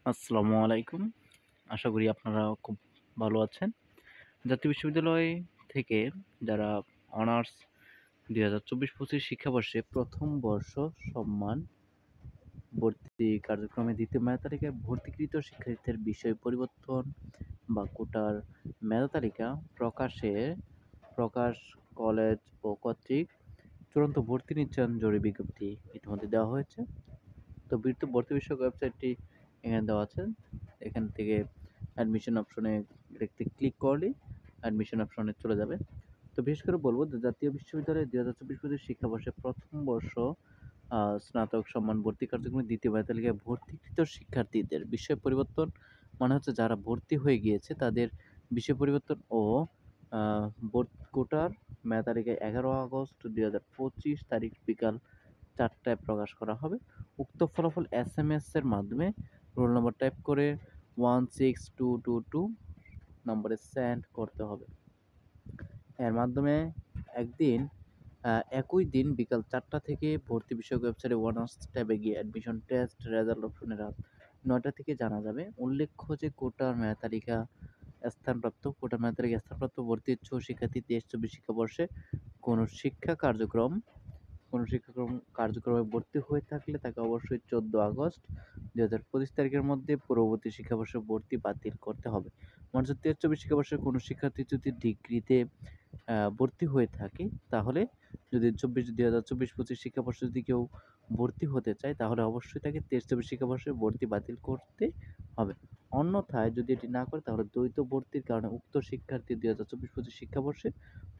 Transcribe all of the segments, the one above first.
আসসালামু আলাইকুম। আশা করি আপনারা খুব ভালো আছেন। জাতীয় বিশ্ববিদ্যালয় থেকে যারা অনার্স ২০২৪-২৫ শিক্ষাবর্ষে ১ম বর্ষ সম্মান ভর্তি কার্যক্রমে ২য় মেধা তালিকায় ভর্তিকৃত শিক্ষার্থীদের বিষয় পরিবর্তন বা কোটার মেধা তালিকা প্রকাশ কলেজ ও কর্তৃক চূড়ান্ত ভর্তি নিশ্চয়ন জরুরি বিজ্ঞপ্তি ইতিমধ্যে দেওয়া হয়েছে। তো ভর্তি বিষয়ক ওয়েবসাইটটি এখানে দেওয়া আছে। এখান থেকে অ্যাডমিশন অপশনে দেখতে ক্লিক করলেই অ্যাডমিশন অপশনে চলে যাবে। তো বিশেষ করে বলব যে জাতীয় বিশ্ববিদ্যালয়ে ২০২৪-২৫ শিক্ষাবর্ষে ১ম বর্ষ স্নাতক সম্মান ভর্তি কার্যক্রমে ২য় মেধা তালিকায় ভর্তিকৃত শিক্ষার্থীদের বিষয় পরিবর্তন মানে হচ্ছে যারা ভর্তি হয়ে গিয়েছে তাদের বিষয় পরিবর্তন ও আ কোটার মেধা তালিকায় ১১ আগস্ট ২০২৫ তারিখ বিকাল ৪ টায় প্রকাশ করা হবে। উক্ত ফলাফল এসএমএস এর মাধ্যমে রোল নম্বর টাইপ করে 16222 নম্বরে সেন্ড করতে হবে। এর মাধ্যমে একদিন একই দিন বিকাল ৪টা থেকে ভর্তি বিষয়ক ওয়েবসাইটে অনার্স ট্যাবে গিয়ে অ্যাডমিশন টেস্ট রেজাল্ট অপশনে রাত ৯টা থেকে জানা যাবে। উল্লেখ্য যে কোটার মেধা তালিকায় স্থানপ্রাপ্ত ভর্তি ইচ্ছুক শিক্ষার্থী ২৩-২৪ শিক্ষাবর্ষে কোনো কার্যক্রমে ভর্তি হয়ে থাকলে তাকে অবশ্যই ১৪ আগস্ট ২০২৫ তারিখের মধ্যে পূর্ববর্তী শিক্ষাবর্ষে ভর্তি বাতিল করতে হবে। মানে হচ্ছে ২৩-২৪ শিক্ষাবর্ষের কোনো শিক্ষার্থী যদি ডিগ্রিতে ভর্তি হয়ে থাকে তাহলে যদি ২০২৪-২৫ শিক্ষাবর্ষে যদি কেউ ভর্তি হতে চায় তাহলে অবশ্যই তাকে ২৩-২৪ শিক্ষাবর্ষে ভর্তি বাতিল করতে হবে। অন্যথায় যদি এটি না করে তাহলে দ্বৈত ভর্তির কারণে উক্ত শিক্ষার্থী ২০২৪-২৫ শিক্ষাবর্ষে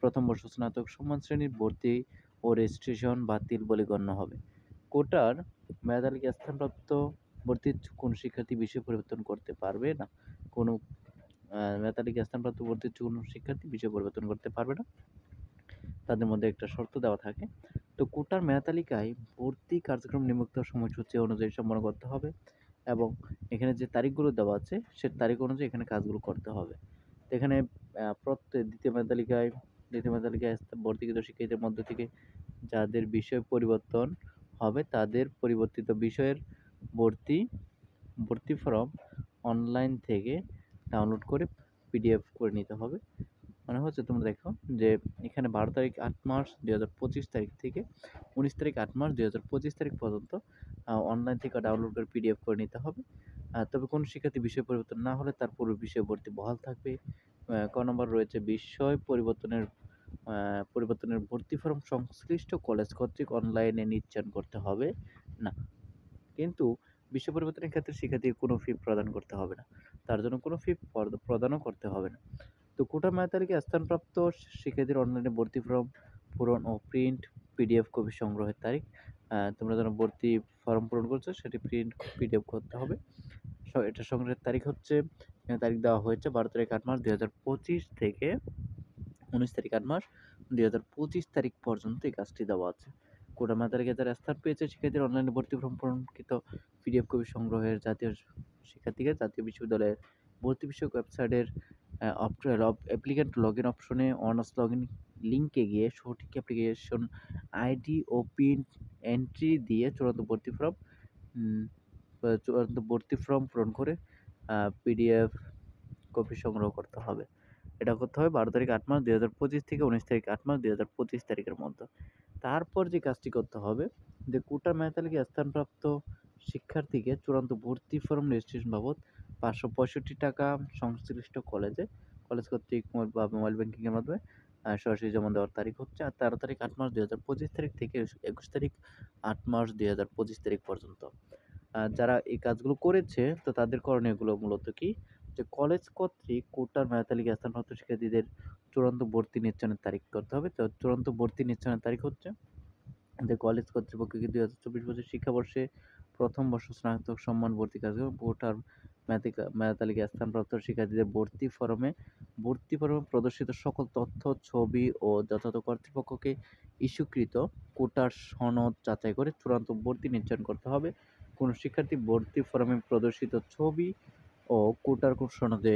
১ম বর্ষ স্নাতক সম্মান শ্রেণীর ভর্তি ও রেজিস্ট্রেশন বাতিল বলে গণ্য হবে। কোটার মেধা তালিকায় স্থানপ্রাপ্ত ভর্তি ইচ্ছুক কোনো শিক্ষার্থী বিষয় পরিবর্তন করতে পারবে না। কোনো মেধা তালিকায় স্থানপ্রাপ্ত ভর্তি ইচ্ছুক কোনো শিক্ষার্থী বিষয় পরিবর্তন করতে পারবে না। তাদের মধ্যে একটা শর্ত দেওয়া থাকে। তো কোটার মেধা তালিকায় ভর্তি কার্যক্রম নিম্নোক্ত সময়সূচি অনুযায়ী সম্পন্ন করতে হবে এবং এখানে যে তারিখগুলো দেওয়া আছে সে তারিখ অনুযায়ী এখানে কাজগুলো করতে হবে। তো এখানে প্রত্যেক দ্বিতীয় মেধা তালিকায় ভর্তিকৃত শিক্ষার্থীদের মধ্য থেকে যাদের বিষয় পরিবর্তন হবে তাদের পরিবর্তিত বিষয়ের ভর্তি ভর্তি ফরম অনলাইন থেকে ডাউনলোড করে পিডিএফ করে নিতে হবে। মানে হচ্ছে তোমরা দেখো যে এখানে ১২ তারিখ ৮ মার্চ ২০২৫ তারিখ থেকে ১৯ তারিখ ৮ মার্চ ২০২৫ তারিখ পর্যন্ত অনলাইন থেকে ডাউনলোড করে পিডিএফ করে নিতে হবে। তবে কোনো শিক্ষার্থী বিষয় পরিবর্তন না হলে তার পুরো বিষয় ভর্তি বহাল থাকবে। ক নম্বর রয়েছে বিষয় পরিবর্তনের ভর্তি ফরম সংশ্লিষ্ট কলেজ কর্তৃক অনলাইনে নিশ্চয়ন করতে হবে না। কিন্তু বিষয় পরিবর্তনের ক্ষেত্রে শিক্ষার্থীকে কোনো ফি প্রদান করতে হবে না। তার জন্য কোনো ফি প্রদানও করতে হবে না। তো কোটা মেধা তালিকায় স্থানপ্রাপ্ত শিক্ষার্থীর অনলাইনে ভর্তি ফরম পূরণ ও প্রিন্ট পিডিএফ কপি সংগ্রহের তারিখ তোমরা যেন ভর্তি ফর্ম পূরণ করছো সেটি প্রিন্ট পিডিএফ করতে হবে। এটা সংগ্রহের তারিখ হচ্ছে তারিখ দেওয়া হয়েছে ১২ তারিখ ৮ মার্চ ২০২৫ থেকে ১৯ তারিখ ৮ মার্চ ২০২৫ তারিখ পর্যন্ত এই কাজটি দেওয়া আছে। কোটা মেধা তালিকায় যারা স্থান পেয়েছে শিক্ষার্থীর অনলাইনে ভর্তি ফর্ম পূরণকৃত পিডিএফ কপি সংগ্রহের শিক্ষার্থীকে জাতীয় বিশ্ববিদ্যালয়ের ভর্তি বিষয়ক ওয়েবসাইটের অ্যাপ্লিক্যান্ট লগইন অপশনে অনার্স লগইন লিংকে গিয়ে সঠিক অ্যাপ্লিকেশন আইডি ও পিন এন্ট্রি দিয়ে চূড়ান্ত ভর্তি ফর্ম পূরণ করে পিডিএফ কপি সংগ্রহ করতে হবে। এটা করতে হবে ১২ তারিখ ৮ মার্চ ২০২৫ থেকে ১৯ তারিখ ৮ মার্চ ২০২৫ তারিখের মধ্যে। তারপর যে কাজটি করতে হবে যে কোটা মেধা তালিকায় স্থানপ্রাপ্ত শিক্ষার্থীকে চূড়ান্ত ভর্তি ফরম রেজিস্ট্রেশন বাবদ ৳৫৬৫ সংশ্লিষ্ট কলেজ কর্তৃক বা মোবাইল ব্যাংকিং এর মাধ্যমে সরাসরি জমা দেওয়ার তারিখ হচ্ছে ১৩ তারিখ ৮ মার্চ ২০২৫ তারিখ থেকে ২১ তারিখ ৮ মার্চ ২০২৫ তারিখ পর্যন্ত। যারা এই কাজগুলো করেছে তো তাদের করণীয়গুলো মূলত কি? যে কলেজ কর্তৃক কোটার মেধা তালিকায় স্থানপ্রাপ্ত শিক্ষার্থীদের চূড়ান্ত ভর্তি নিশ্চয়নের তারিখ করতে হবে। তো চূড়ান্ত ভর্তি নিশ্চয়নের তারিখ হচ্ছে যে কলেজ কর্তৃপক্ষকে ২০২৪-২৫ শিক্ষাবর্ষে ১ম বর্ষ স্নাতক সম্মান ভর্তি কার্যক্রম কোটার মেধা তালিকায় স্থানপ্রাপ্ত শিক্ষার্থীদের ভর্তি ফরমে প্রদর্শিত সকল তথ্য, ছবি ও যথাযথ কর্তৃপক্ষকে ইস্যুকৃত কোটার সনদ যাচাই করে চূড়ান্ত ভর্তি নিশ্চয়ন করতে হবে। কোনো শিক্ষার্থী ভর্তি ফরমে প্রদর্শিত ছবি ও কোটার সনদে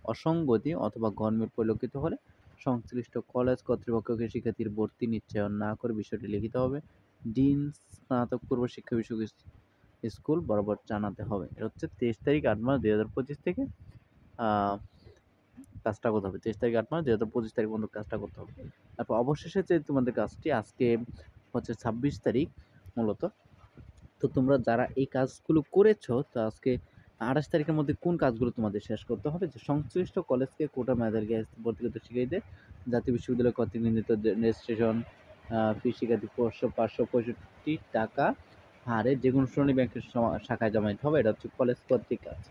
অসঙ্গতি অথবা গরমিল পরিলক্ষিত হলে সংশ্লিষ্ট কলেজ কর্তৃপক্ষকে শিক্ষার্থীর ভর্তি নিশ্চয়ন না করে বিষয়টি লিখিত হবে ডিন স্নাতক পূর্ব শিক্ষা বিষয়ক স্কুল বরাবর জানাতে হবে। এটা হচ্ছে 23 তারিখ ৮ মাস ২০২৫ থেকে কাজটা করতে হবে। 23 তারিখ ৮ মাস ২০২৫ তারিখ পর্যন্ত কাজটা করতে হবে। তারপর অবশেষে যে তোমাদের কাজটি আজকে হচ্ছে ২৬ তারিখ মূলত। তো তোমরা যারা এই কাজগুলো করেছো, তো আজকে ২৮ তারিখের মধ্যে কোন কাজগুলো তোমাদের শেষ করতে হবে? যে সংশ্লিষ্ট কলেজকে কোটা মেধাবীদেরকে ভর্তি করতে শিখাইতে জাতীয় বিশ্ববিদ্যালয় কর্তৃক নির্ধারিত রেজিস্ট্রেশন ফি শিক্ষার্থী ৫৬৫ টাকা হারে যেকোনো শুনানি ব্যাংকের শাখায় জমা দিতে হবে। এটা হচ্ছে কলেজ কর্তৃক কাজ।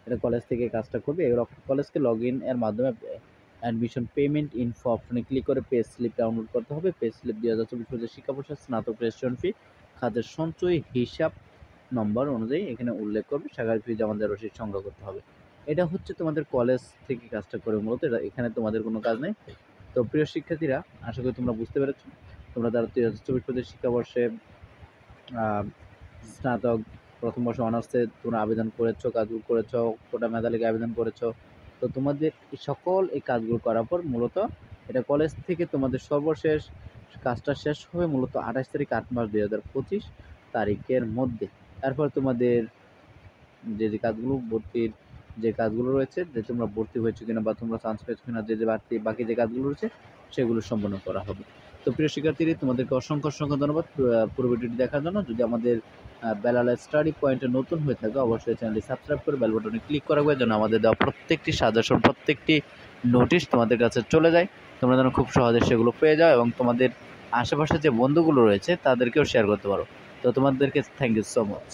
এটা কলেজ থেকে কাজটা করবে। এবার কলেজকে লগইন এর মাধ্যমে অ্যাডমিশন পেমেন্ট ইনফো অপশনে ক্লিক করে পে স্লিপ ডাউনলোড করতে হবে। পে স্লিপ ২০২৪ শিক্ষাবর্ষের স্নাতক রেজিস্ট্রেশন ফি খাতের সঞ্চয়ী হিসাব নম্বর অনুযায়ী এখানে উল্লেখ করবে। শাখার ফি জমা দেওয়ার রসিদ সংগ্রহ করতে হবে। এটা হচ্ছে তোমাদের কলেজ থেকে কাজটা করে মূলত। এখানে তোমাদের কোনো কাজ নেই। তো প্রিয় শিক্ষার্থীরা, আশা করি তোমরা বুঝতে পেরেছো। তোমরা যারা ২০২৪ শিক্ষাবর্ষে স্নাতক প্রথম বর্ষ অনার্সে তোমরা আবেদন করেছো, কাজগুলো করেছো, কোটা মেধাবীতে আবেদন করেছো। তো তোমাদের এই সকল এই কাজগুলো করার পর মূলত এটা কলেজ থেকে তোমাদের সর্বশেষ কাজটা শেষ হবে মূলত ২৮ তারিখ ৮ মাস ২০২৫ তারিখের মধ্যে। তারপর তোমাদের যে কাজগুলো ভর্তির যে কাজগুলো রয়েছে, যে তোমরা ভর্তি হয়েছো কিনা বা তোমরা চান্স পেয়েছো কিনা, যে বাকি যে কাজগুলো রয়েছে সেগুলো সম্পন্ন করা হবে। তো প্রিয় শিক্ষার্থীরা, তোমাদেরকে অসংখ্য ধন্যবাদ পুরো ভিডিওটি দেখার জন্য। যদি আমাদের বেলাল স্টাডি পয়েন্টে নতুন হয়ে থাকে অবশ্যই চ্যানেলটি সাবস্ক্রাইব করে বেল বাটনে ক্লিক করা হবে যেন আমাদের দেওয়া প্রত্যেকটি সাজেশন, প্রত্যেকটি নোটিশ তোমাদের কাছে চলে যায়। তোমরা যেন খুব সহজে সেগুলো পেয়ে যাও এবং তোমাদের আশেপাশে যে বন্ধুগুলো রয়েছে তাদেরকেও শেয়ার করতে পারো। তো তোমাদেরকে থ্যাংক ইউ সো মাচ।